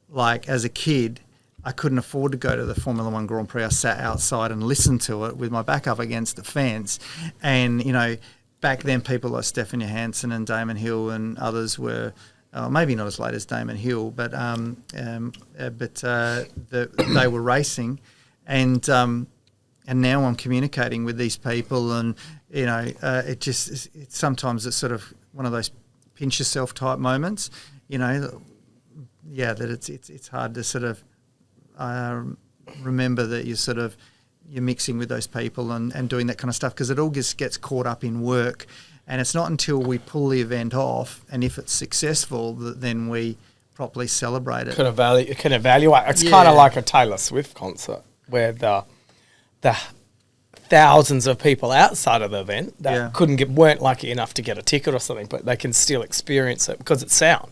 like as a kid, I couldn't afford to go to the Formula One Grand Prix. I sat outside and listened to it with my back up against the fence. And, back then people like Stefan Johansson and Damon Hill and others were, maybe not as late as Damon Hill, but they were racing. And now I'm communicating with these people, and sometimes it's sort of one of those pinch yourself type moments, that it's hard to sort of remember that you're mixing with those people and doing that kind of stuff, because it all just gets caught up in work, and it's not until we pull the event off and if it's successful that then we properly celebrate it. Can evaluate. It's kind of like a Taylor Swift concert where the thousands of people outside of the event that weren't lucky enough to get a ticket or something, but they can still experience it because it's sound.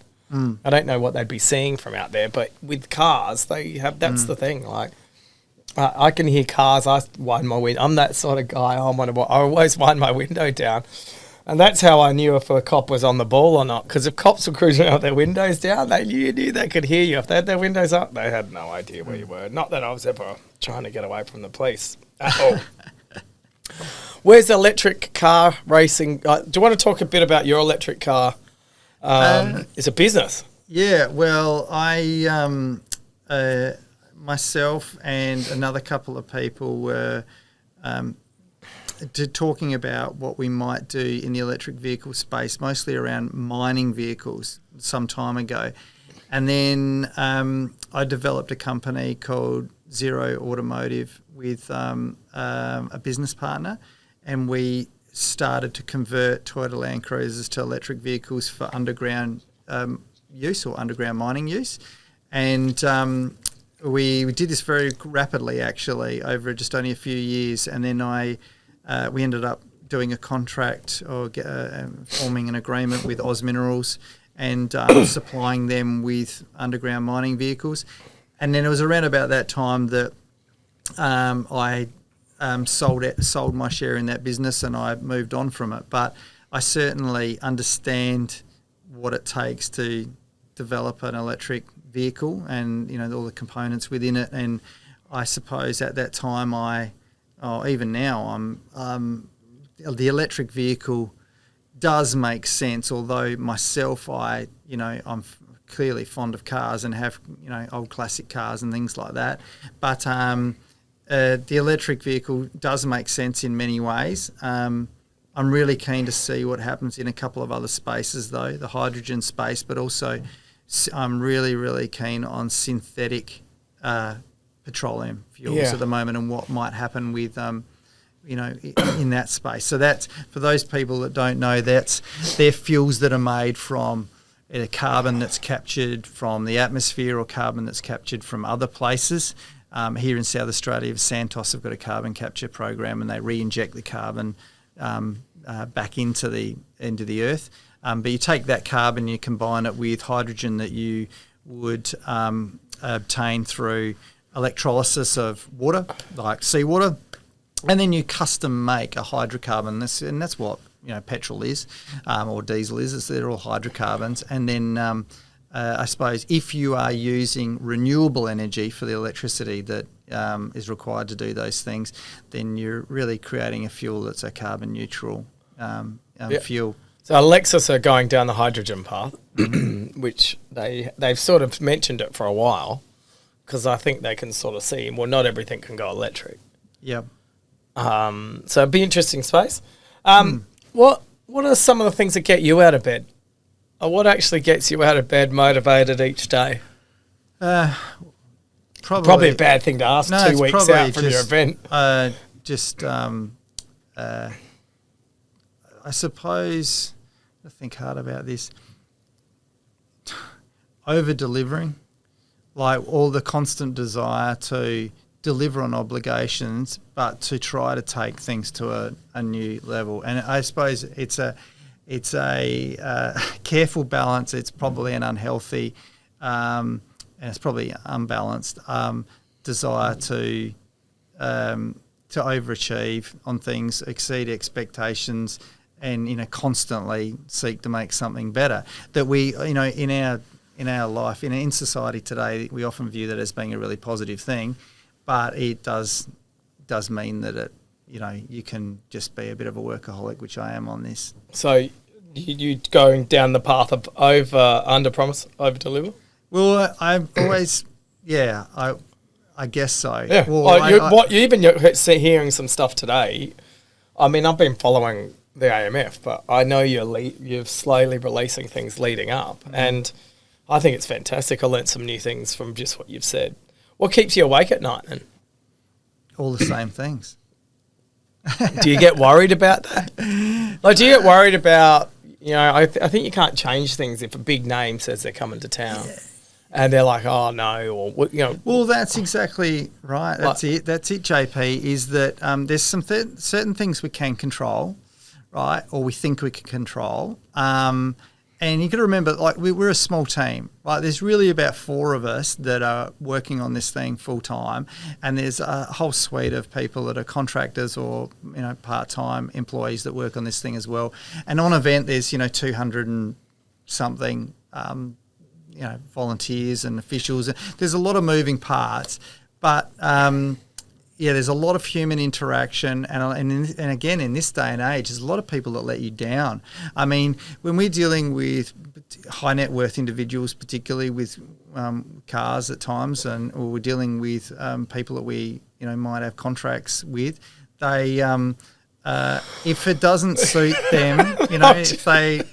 I don't know what they'd be seeing from out there, but with cars, they have. That's the thing. Like, I can hear cars. I wind my window. I'm that sort of guy. I always wind my window down, and that's how I knew if a cop was on the ball or not. Because if cops were cruising out with their windows down, they knew they could hear you. If they had their windows up, they had no idea where you were. Not that I was ever trying to get away from the police at all. Where's electric car racing? Do you want to talk a bit about your electric car? It's a business. Yeah, well, I myself and another couple of people were talking about what we might do in the electric vehicle space, mostly around mining vehicles some time ago. And then I developed a company called Zero Automotive with a business partner, and we started to convert Toyota Land Cruisers to electric vehicles for underground use or underground mining use. And we did this very rapidly, actually, over just only a few years. And then we ended up doing a contract or forming an agreement with Oz Minerals and supplying them with underground mining vehicles. And then it was around about that time that I sold my share in that business, and I moved on from it. But I certainly understand what it takes to develop an electric vehicle and all the components within it. And I suppose at that time even now the electric vehicle does make sense. Although myself, I'm clearly fond of cars and have old classic cars and things like that. But the electric vehicle does make sense in many ways. I'm really keen to see what happens in a couple of other spaces, though, the hydrogen space, but also I'm really, really keen on synthetic petroleum fuels at the moment and what might happen with, in that space. So that's, for those people that don't know, they're fuels that are made from either carbon that's captured from the atmosphere or carbon that's captured from other places. Here in South Australia, Santos have got a carbon capture program, and they re-inject the carbon back into the earth. But you take that carbon, you combine it with hydrogen that you would obtain through electrolysis of water, like seawater, and then you custom make a hydrocarbon. And that's what petrol is, or diesel is. They're all hydrocarbons. And then I suppose if you are using renewable energy for the electricity that is required to do those things, then you're really creating a fuel that's a carbon neutral fuel. So Lexus are going down the hydrogen path, which they've sort of mentioned it for a while, because I think they can sort of see, well, not everything can go electric. Yep. So it'd be interesting space. What are some of the things that get you out of bed? Or what actually gets you out of bed motivated each day? Probably a bad thing to ask 2 weeks out from your event. I suppose, I think hard about this, over-delivering, like all the constant desire to deliver on obligations, but to try to take things to a new level. And I suppose it's a careful balance. It's probably an unhealthy, and it's probably unbalanced desire to overachieve on things, exceed expectations, and constantly seek to make something better. That we, in our life, in society today, we often view that as being a really positive thing, but it does mean that it, you can just be a bit of a workaholic, which I am on this. So you going down the path of under promise, over deliver? Well, I've always, I guess so. Yeah. Well, you're hearing some stuff today. I mean, I've been following the AMF, but I know you're slowly releasing things leading up, and I think it's fantastic. I learnt some new things from just what you've said. What keeps you awake at night, then? All the same things. Do you get worried about that? Like, do you get worried about, I think you can't change things if a big name says they're coming to town. Yeah. And they're like, oh, no, or, Well, that's exactly right. That's it, JP, is that there's some certain things we can control, right, or we think we can control. And you got to remember, like, we're a small team, right? There's really about 4 of us that are working on this thing full time, and there's a whole suite of people that are contractors or part-time employees that work on this thing as well. And on event, there's 200 and something volunteers and officials. There's a lot of moving parts, but there's a lot of human interaction, and again, in this day and age, there's a lot of people that let you down. I mean, when we're dealing with high net worth individuals, particularly with cars at times, or we're dealing with people that we might have contracts with, they if it doesn't suit them, if they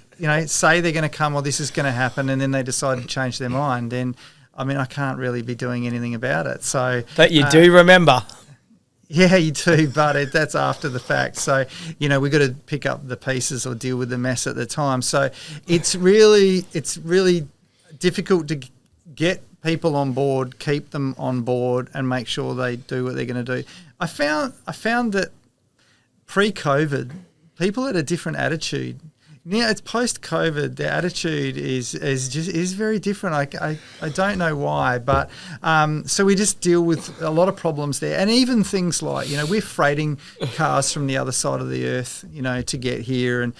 say they're going to come or this is going to happen, and then they decide to change their mind, then I can't really be doing anything about it. So that you do remember. Yeah, you do, but that's after the fact. So, we've got to pick up the pieces or deal with the mess at the time. So it's really difficult to get people on board, keep them on board, and make sure they do what they're going to do. I found that pre-COVID, people had a different attitude. Now it's post-COVID, their attitude is very different. I don't know why, but so we just deal with a lot of problems there, and even things like we're freighting cars from the other side of the earth, to get here, and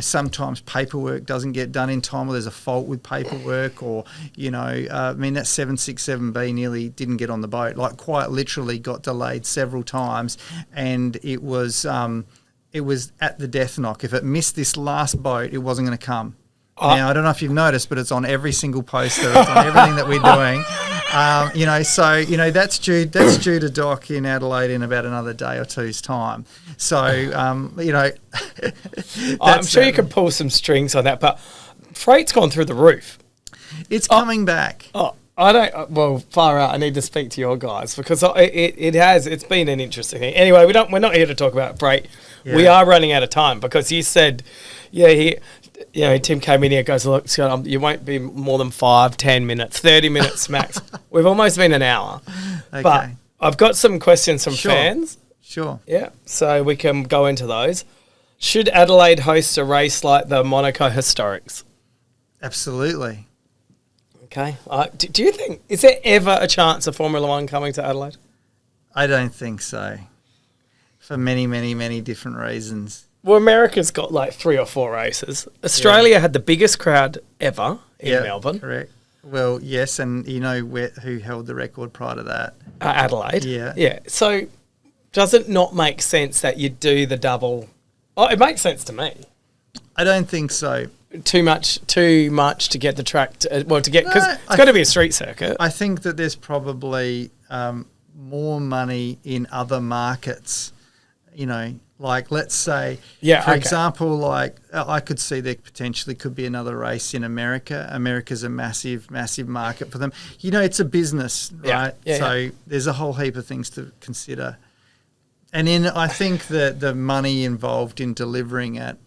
sometimes paperwork doesn't get done in time, or there's a fault with paperwork, or that 767B nearly didn't get on the boat, like quite literally got delayed several times, and it was at the death knock. If it missed this last boat, it wasn't going to come. Now, I don't know if you've noticed, but it's on every single poster. It's on everything that we're doing. That's due to dock in Adelaide in about another day or two's time. So, I'm sure you can pull some strings on that, but freight's gone through the roof. It's coming back. I don't. Well, far out. I need to speak to your guys because it's been an interesting thing. Anyway, we're not here to talk about freight. Yeah. We are running out of time because you said, Tim came in here and goes, look, Scott, you won't be more than 5-10 minutes, 30 minutes max. We've almost been an hour. Okay. But I've got some questions from fans. Sure. Yeah. So we can go into those. Should Adelaide host a race like the Monaco Historics? Absolutely. Okay. Do you think, is there ever a chance of Formula One coming to Adelaide? I don't think so. For many, many, many different reasons. Well, America's got like 3 or 4 races. Australia had the biggest crowd ever in Melbourne. Correct. Well, yes, and who held the record prior to that? Adelaide. Yeah. Yeah. So does it not make sense that you do the double? Oh, it makes sense to me. I don't think so. too much to get the track because it's got to be a street circuit. I think that there's probably more money in other markets, you know, like let's say, for example, like I could see there potentially could be another race in America. America's a massive, massive market for them. You know, it's a business, right? So there's a whole heap of things to consider. And then I think that the money involved in delivering it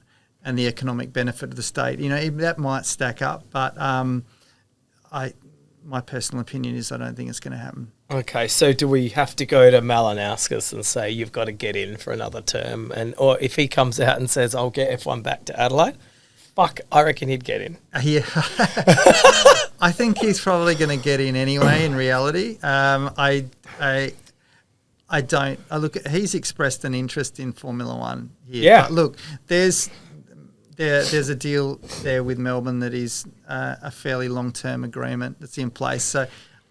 and the economic benefit of the state, you know, that might stack up. But my personal opinion is I don't think it's going to happen. Okay, so do we have to go to Malinowskis and say you've got to get in for another term? Or if he comes out and says, I'll get F1 back to Adelaide, fuck, I reckon he'd get in. Yeah. I think he's probably going to get in anyway, in reality. He's expressed an interest in Formula One here. Yeah. But look, there's a deal there with Melbourne that is a fairly long-term agreement that's in place. So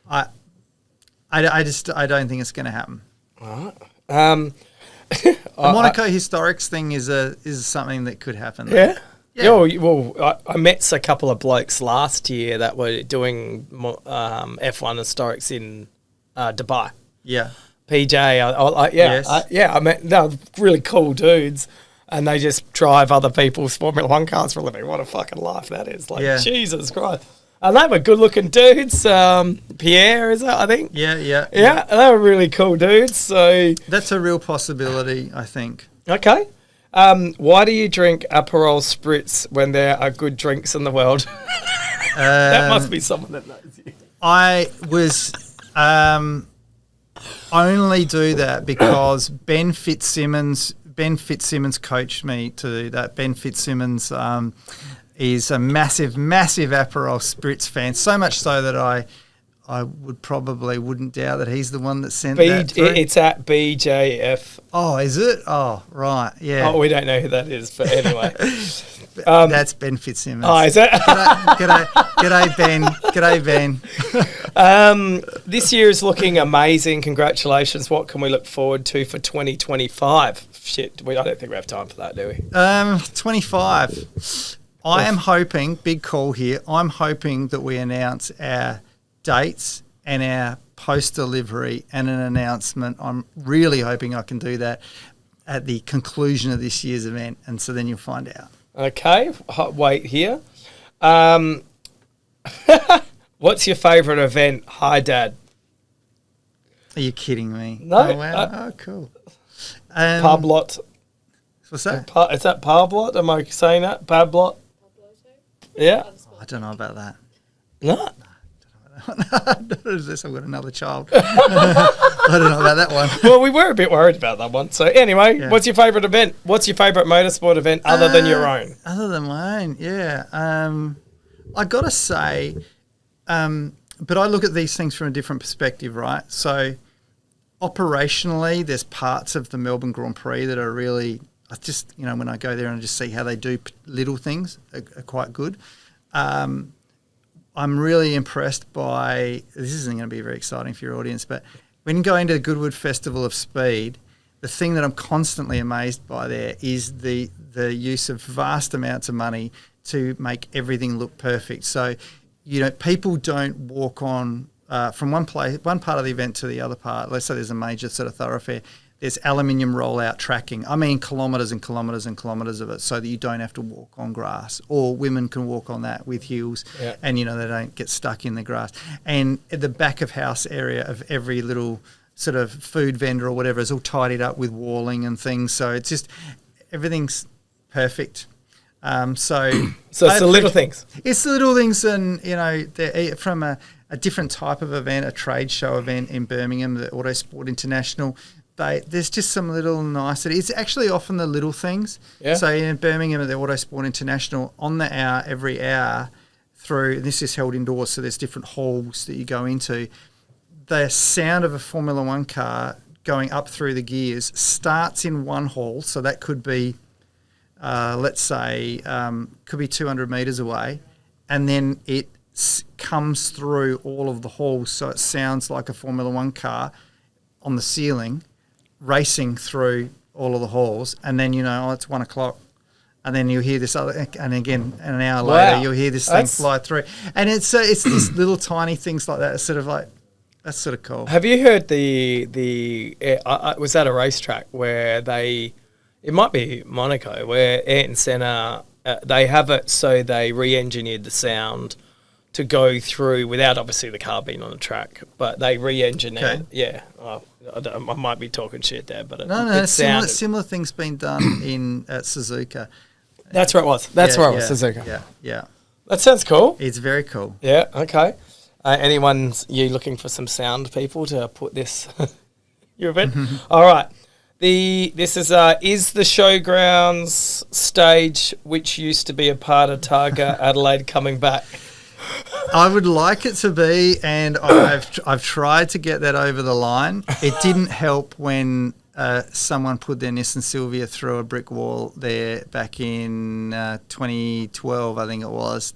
I don't think it's going to happen. All right. The Monaco Historics thing is something that could happen. Yeah. Well, I met a couple of blokes last year that were doing F1 Historics in Dubai. Yeah. PJ, Yes. I met they're really cool dudes, and they just drive other people's Formula One cars for a living. What a fucking life that is! Like Jesus Christ. And they were good-looking dudes. Pierre, is it, I think? Yeah. They were really cool dudes. So that's a real possibility, I think. Okay. Why do you drink Aperol Spritz when there are good drinks in the world? That must be someone that knows you. I was only do that because Ben Fitzsimmons coached me to do that. Ben Fitzsimmons is a massive, massive Aperol Spritz fan, so much so that I wouldn't doubt that he's the one that sent that through. It's at BJF. Oh, is it? Oh, right, yeah. Oh, we don't know who that is, but anyway. That's Ben Fitzsimmons. Oh, is it? G'day, Ben. G'day, Ben. This year is looking amazing. Congratulations. What can we look forward to for 2025? Shit, I don't think we have time for that, do we? 25. I am hoping, big call here, I'm hoping that we announce our dates and our post-delivery and an announcement. I'm really hoping I can do that at the conclusion of this year's event, and so then you'll find out. Okay, wait here. What's your favourite event? Hi, Dad. Are you kidding me? No. Oh, wow. Cool. Pub lot. What's that? Is that pub lot? Am I saying that? Pub lot? Yeah. I don't know about that. No. Unless I've got another child. I don't know about that one. Well, we were a bit worried about that one. So anyway, What's your favourite event? What's your favourite motorsport event other than your own? Other than my own, yeah. I got to say, but I look at these things from a different perspective, right? So operationally, there's parts of the Melbourne Grand Prix that are really, I just, when I go there and I just see how they do little things are quite good. I'm really impressed by, this isn't going to be very exciting for your audience, but when going to the Goodwood Festival of Speed, the thing that I'm constantly amazed by there is the use of vast amounts of money to make everything look perfect. So, people don't walk on from one part of the event to the other part. Let's say there's a major sort of thoroughfare. There's aluminium rollout tracking. I mean, kilometres and kilometres and kilometres of it, so that you don't have to walk on grass, or women can walk on that with heels, and they don't get stuck in the grass. And at the back of house area of every little sort of food vendor or whatever is all tidied up with walling and things. So it's just everything's perfect. So it's the little things. It's the little things, and from a different type of event, a trade show event in Birmingham, the Autosport International. There's just some little niceties. It's actually often the little things. Yeah. So in Birmingham at the Autosport International, on the hour, every hour through, this is held indoors, so there's different halls that you go into. The sound of a Formula One car going up through the gears starts in one hall, so that could be, let's say, could be 200 metres away, and then it comes through all of the halls, so it sounds like a Formula One car on the ceiling, racing through all of the halls, and then it's 1 o'clock, and then you'll hear this other, and again an hour Wow. later you'll hear this thing That's- fly through, and it's these little tiny things like that. It's sort of like that's sort of cool. Have you heard I was at a racetrack where it might be Monaco, where Ayrton Senna, they have it so they re-engineered the sound to go through without obviously the car being on the track, but they re-engineered. Okay. Yeah, I might be talking shit there, but No, it sounded. similar things been done at Suzuka. That's where it was. That's where it was, Suzuka. Yeah. That sounds cool. It's very cool. Yeah, okay. You looking for some sound people to put this your event? All right. This is the Showgrounds stage, which used to be a part of Targa Adelaide, coming back. I would like it to be, and I've tried to get that over the line. It didn't help when someone put their Nissan Silvia through a brick wall there back in 2012, I think it was.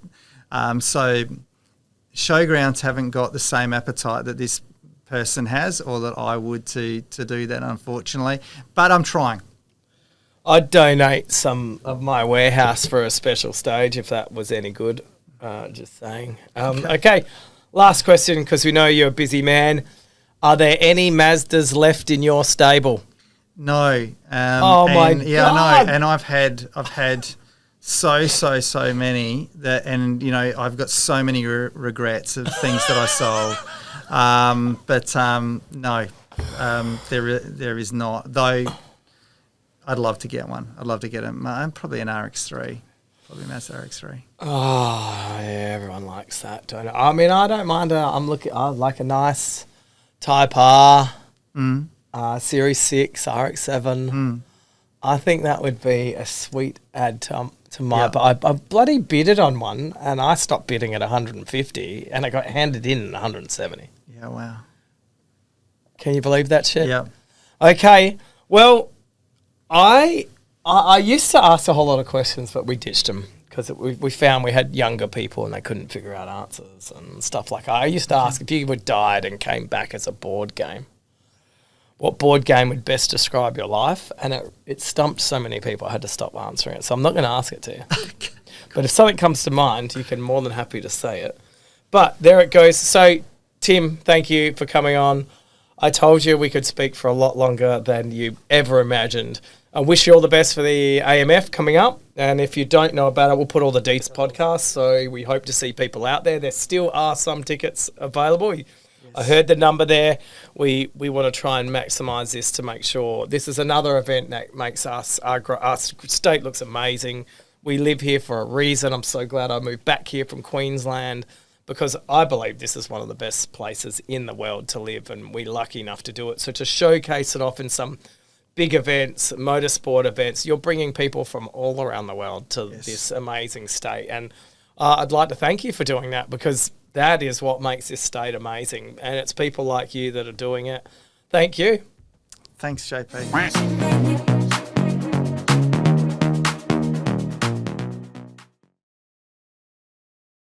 So Showgrounds haven't got the same appetite that this person has, or that I would to do that, unfortunately. But I'm trying. I'd donate some of my warehouse for a special stage if that was any good. Just saying. Okay, last question, because we know you're a busy man. Are there any Mazdas left in your stable? No. Oh my Yeah, God. I know. And I've had so many that, and I've got so many regrets of things that I sold. No, there is not. Though I'd love to get one. I'd love to get probably an RX-3. Probably Mazda RX-3. Oh, yeah, everyone likes that, don't I? I mean, I don't mind. I like a nice Type R, Series 6, RX-7. I think that would be a sweet add to my... Yeah. But I bloody bidded on one, and I stopped bidding at 150, and I got handed in at 170. Yeah, wow. Can you believe that shit? Yeah. Okay, well, I used to ask a whole lot of questions, but we ditched them because we found we had younger people and they couldn't figure out answers and stuff like that. I used to ask if you were died and came back as a board game, what board game would best describe your life? And it stumped so many people I had to stop answering it. So I'm not going to ask it to you. But if something comes to mind, you can more than happy to say it. But there it goes. So, Tim, thank you for coming on. I told you we could speak for a lot longer than you ever imagined. I wish you all the best for the AMF coming up. And if you don't know about it, we'll put all the deets podcasts. So we hope to see people out there. There still are some tickets available. Yes. I heard the number there. We want to try and maximise this to make sure this is another event that makes our state looks amazing. We live here for a reason. I'm so glad I moved back here from Queensland, because I believe this is one of the best places in the world to live, and we're lucky enough to do it. So to showcase it off in some big events, motorsport events, you're bringing people from all around the world to this amazing state. And I'd like to thank you for doing that, because that is what makes this state amazing. And it's people like you that are doing it. Thank you. Thanks, JP.